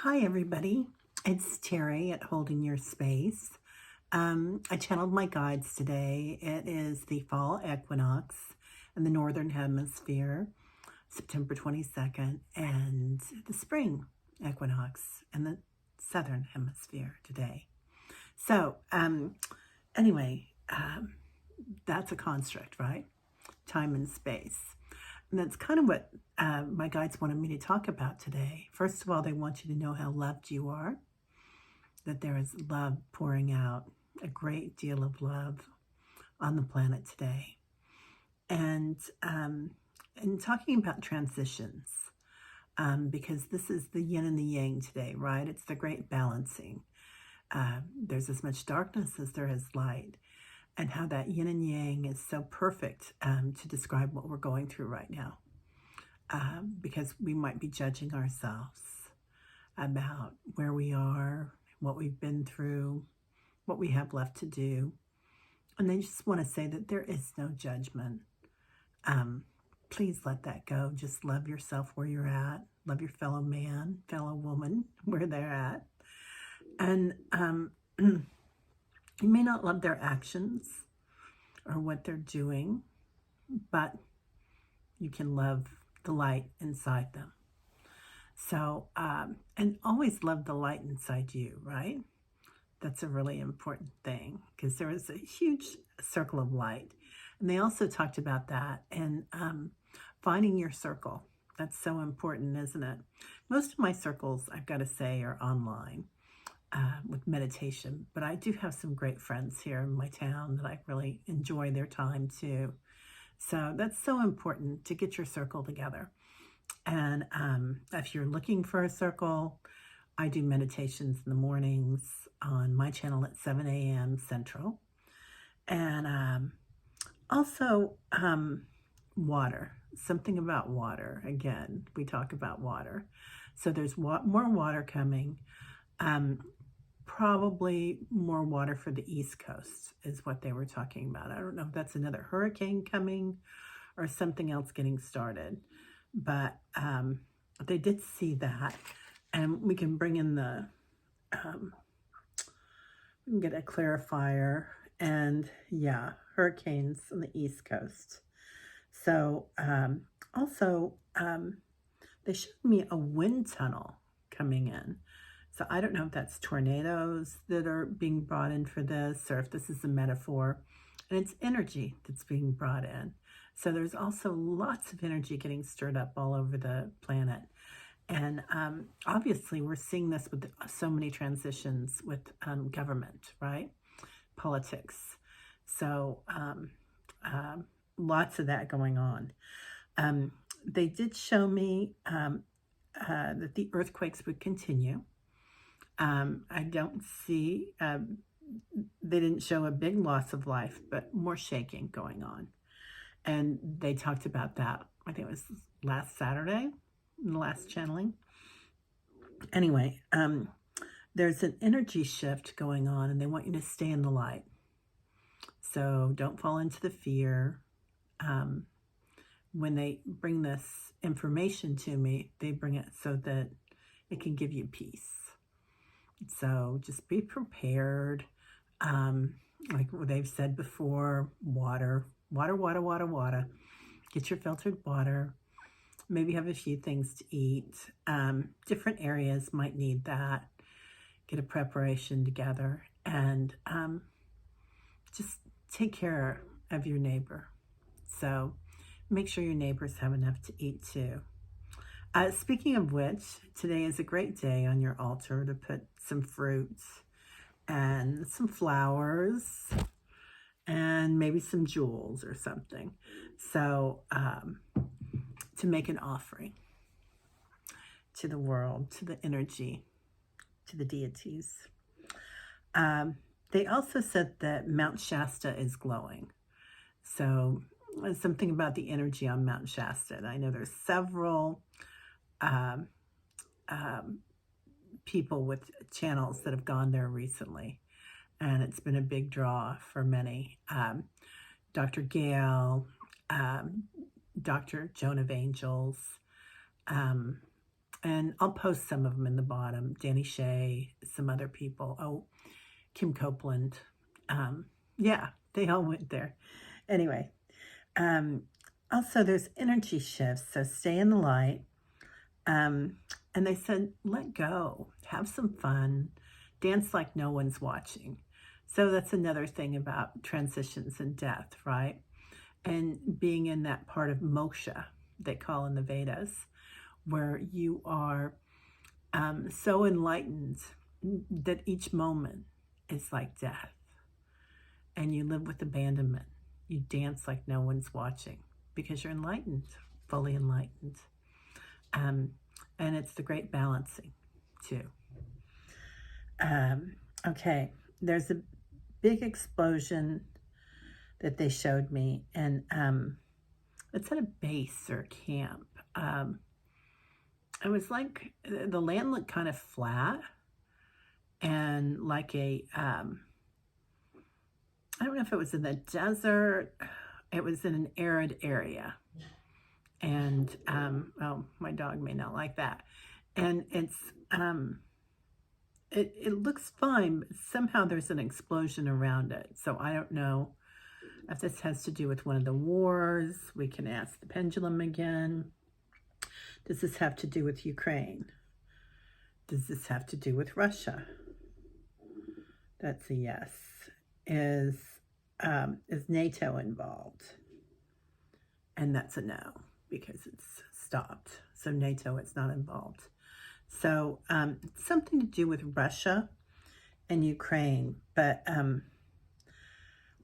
Hi, everybody. It's Terry at Holding Your Space. I channeled my guides today. It is the fall equinox in the Northern Hemisphere, September 22nd, and the spring equinox in the Southern Hemisphere today. So, anyway, that's a construct, right? Time and space. And that's kind of what my guides wanted me to talk about today. First of all, they want you to know how loved you are, that there is love pouring out, a great deal of love on the planet today. And talking about transitions, because this is the yin and the yang today, right? It's the great balancing. There's as much darkness as there is light. And how that yin and yang is so perfect to describe what we're going through right now. Because we might be judging ourselves about where we are, what we've been through, what we have left to do. And they just want to say that there is no judgment. Please let that go. Just love yourself where you're at. Love your fellow man, fellow woman, where they're at. And you may not love their actions or what they're doing, but you can love the light inside them. So, and always love the light inside you, right? That's a really important thing because there is a huge circle of light. And they also talked about that and finding your circle. That's so important, isn't it? Most of my circles, I've got to say, are online. With meditation, but I do have some great friends here in my town that I really enjoy their time too. So that's so important to get your circle together. And if you're looking for a circle, I do meditations in the mornings on my channel at 7 a.m. Central. And also water, something about water. Again, we talk about water. So there's more water coming. Probably more water for the East Coast is what they were talking about. I don't know if that's another hurricane coming or something else getting started, but they did see that, and we can bring in the, we can get a clarifier, and yeah, hurricanes on the East Coast. So also, they showed me a wind tunnel coming in. So I don't know if that's tornadoes that are being brought in for this, or if this is a metaphor. And it's energy that's being brought in. So there's also lots of energy getting stirred up all over the planet. And obviously we're seeing this with so many transitions with government, right? Politics. So lots of that going on. They did show me that the earthquakes would continue. I don't see, they didn't show a big loss of life, but more shaking going on. And they talked about that, I think it was last Saturday, in the last channeling. Anyway, there's an energy shift going on, and they want you to stay in the light. So don't fall into the fear. When they bring this information to me, they bring it so that it can give you peace. So just be prepared. Like what they've said before, water. Get your filtered water. Maybe have a few things to eat. Different areas might need that. Get a preparation together. And just take care of your neighbor. So make sure your neighbors have enough to eat too. Speaking of which, today is a great day on your altar to put some fruits and some flowers and maybe some jewels or something. So to make an offering to the world, to the energy, to the deities. They also said that Mount Shasta is glowing. So something about the energy on Mount Shasta. And I know there's several people with channels that have gone there recently, and it's been a big draw for many. Dr. Gail, Dr. Joan of Angels, And I'll post some of them in the bottom. Danny Shea, some other people. Oh, Kim-Copeland. Yeah, they all went there. Anyway, also there's energy shifts, so stay in the light. And they said, let go, have some fun, dance like no one's watching. So that's another thing about transitions and death, right? And being in that part of moksha, they call in the Vedas, where you are so enlightened that each moment is like death. And you live with abandonment. You dance like no one's watching because you're enlightened, fully enlightened. And it's the great balancing, too. Okay, there's a big explosion that they showed me, and it's at a base or a camp. It was like the land looked kind of flat and like a, I don't know if it was in the desert. It was in an arid area. And, well, my dog may not like that. And it's, it looks fine, but somehow there's an explosion around it. So I don't know if this has to do with one of the wars. We can ask the pendulum again. Does this have to do with Ukraine? Does this have to do with Russia? That's a yes. Is NATO involved? And that's a no, because it's stopped. So NATO is not involved. So something to do with Russia and Ukraine, but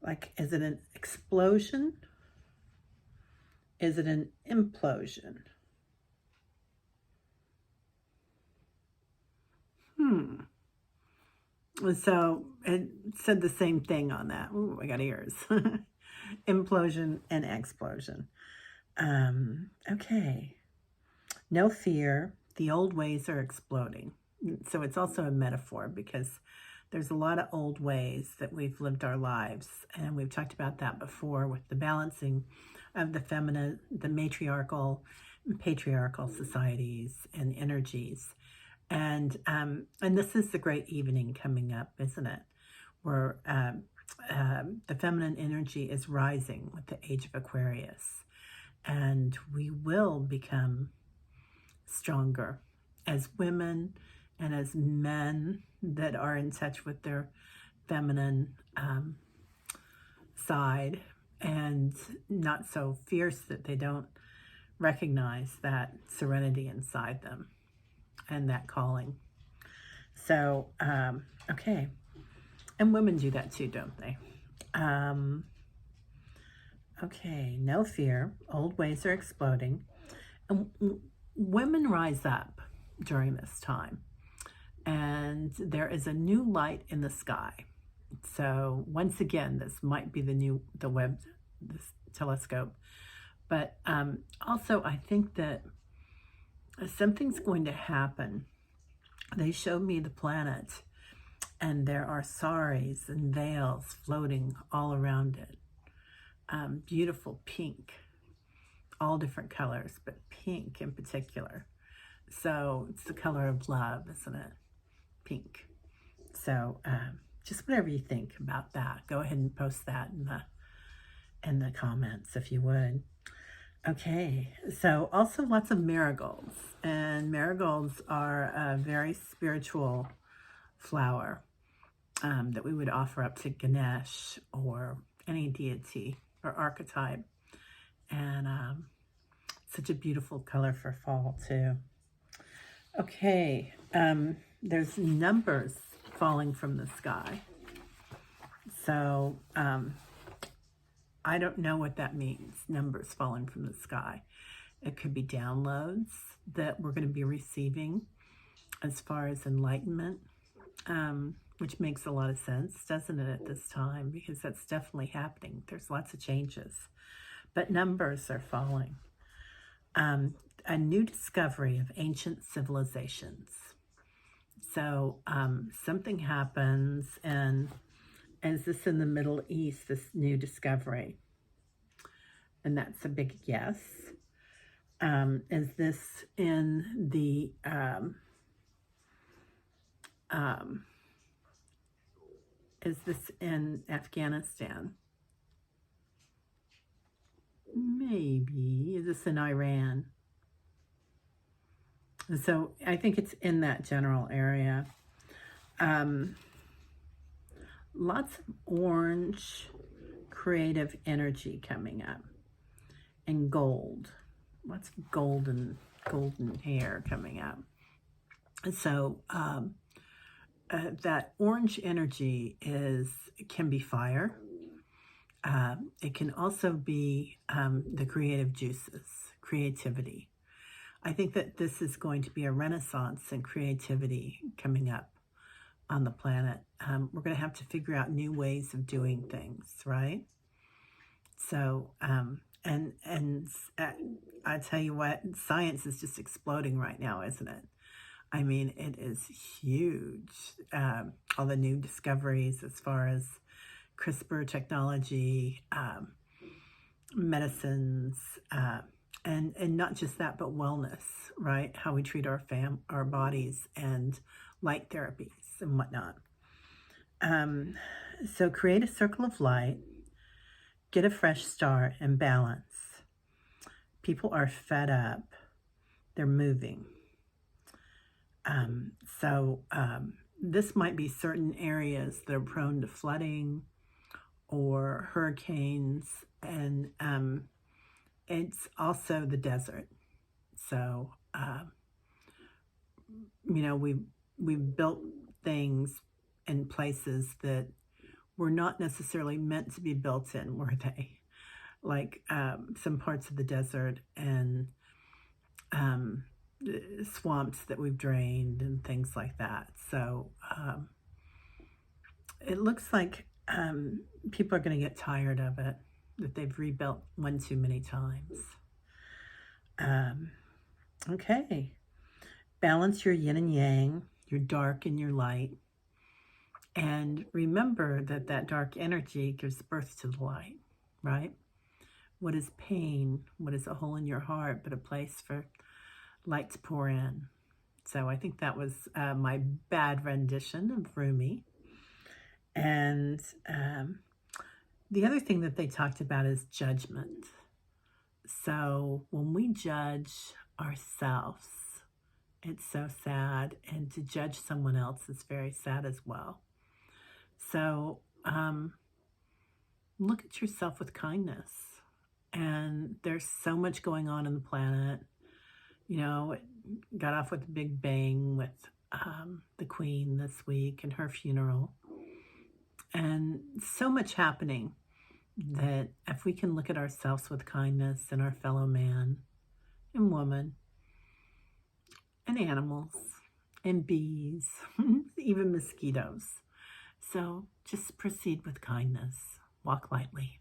like, is it an explosion? Is it an implosion? So it said the same thing on that. Ooh, I got ears. Implosion and explosion. Okay. No fear. The old ways are exploding. So it's also a metaphor because there's a lot of old ways that we've lived our lives. And we've talked about that before with the balancing of the feminine, the matriarchal, patriarchal societies and energies. And this is the great evening coming up, isn't it? Where the feminine energy is rising with the age of Aquarius. And we will become stronger as women and as men that are in touch with their feminine side and not so fierce that they don't recognize that serenity inside them and that calling. So, okay. And women do that too, don't they? Okay, no fear. Old ways are exploding. And women rise up during this time. And there is a new light in the sky. So once again, this might be the Webb, this telescope. But also, I think that something's going to happen. They showed me the planet, and there are saris and veils floating all around it. Beautiful pink, all different colors, but pink in particular. So it's the color of love, isn't it? Pink. So just whatever you think about that, go ahead and post that in the comments if you would. Okay, so also lots of marigolds, and marigolds are a very spiritual flower that we would offer up to Ganesh or any deity or archetype, and such a beautiful color for fall too. Okay, there's numbers falling from the sky, so I don't know what that means, numbers falling from the sky. It could be downloads that we're going to be receiving as far as enlightenment, which makes a lot of sense, doesn't it, at this time? Because that's definitely happening. There's lots of changes. But numbers are falling. A new discovery of ancient civilizations. So something happens, and is this in the Middle East, this new discovery? And that's a big yes. Is this in the is this in Afghanistan? Maybe. Is this in Iran? So I think it's in that general area. Lots of orange creative energy coming up, and gold. Lots of golden hair coming up. So that orange energy can be fire. It can also be the creative juices, creativity. I think that this is going to be a renaissance in creativity coming up on the planet. We're going to have to figure out new ways of doing things, right? So, I tell you what, science is just exploding right now, isn't it? I mean, it is huge. All the new discoveries as far as CRISPR technology, medicines, and not just that, but wellness, right? How we treat our bodies, and light therapies and whatnot. So create a circle of light, get a fresh start, and balance. People are fed up. They're moving. This might be certain areas that are prone to flooding or hurricanes, and it's also the desert. So, we've built things in places that were not necessarily meant to be built in, were they? Like some parts of the desert, and swamps that we've drained and things like that. So it looks like people are going to get tired of it, that they've rebuilt one too many times. Okay. Balance your yin and yang, your dark and your light. And remember that that dark energy gives birth to the light, right? What is pain? What is a hole in your heart but a place for light to pour in? So I think that was my bad rendition of Rumi. And the other thing that they talked about is judgment. So when we judge ourselves, it's so sad. And to judge someone else is very sad as well. So look at yourself with kindness. And there's so much going on in the planet. It got off with a big bang with the Queen this week and her funeral. And so much happening that if we can look at ourselves with kindness and our fellow man and woman and animals and bees, even mosquitoes. So just proceed with kindness, walk lightly,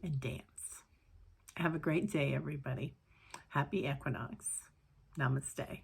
and dance. Have a great day, everybody. Happy Equinox. Namaste.